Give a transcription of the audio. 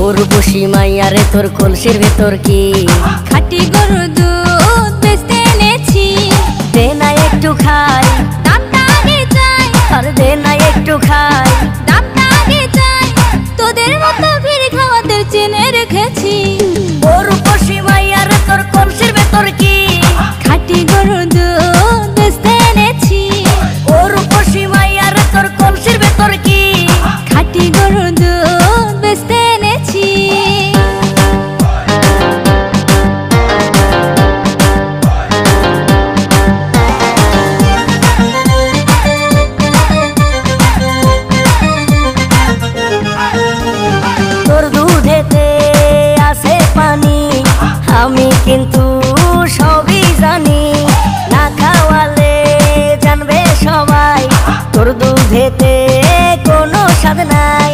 উর্বশী মাইয়ারে তোর কলসির ভেতর কি খাঁটি গরুর দুধ বেচতে এনেছি। দে না একটু খাই, দামটা আগে চাই, আর দে না একটু খাই। দামটা আগে চাই, তোদের মতো ভিড় খাওয়াদের চেনে রেখেছি। উর্বশী মাইয়ারে তোর কলসির ভেতর কি খাঁটি গরুর দুধ বেচতে এনেছি। উর্বশী মাইয়ারে তোর কলসির ভেতর কি খাঁটি গরুর দুধ বেচতে এনেছি। তোর দুধেতে আছে পানি, আমি কিন্তু সবই জানি। না খাওয়ালে জানবে সবাই তোর দুধেতে কোনো স্বাদ নাই।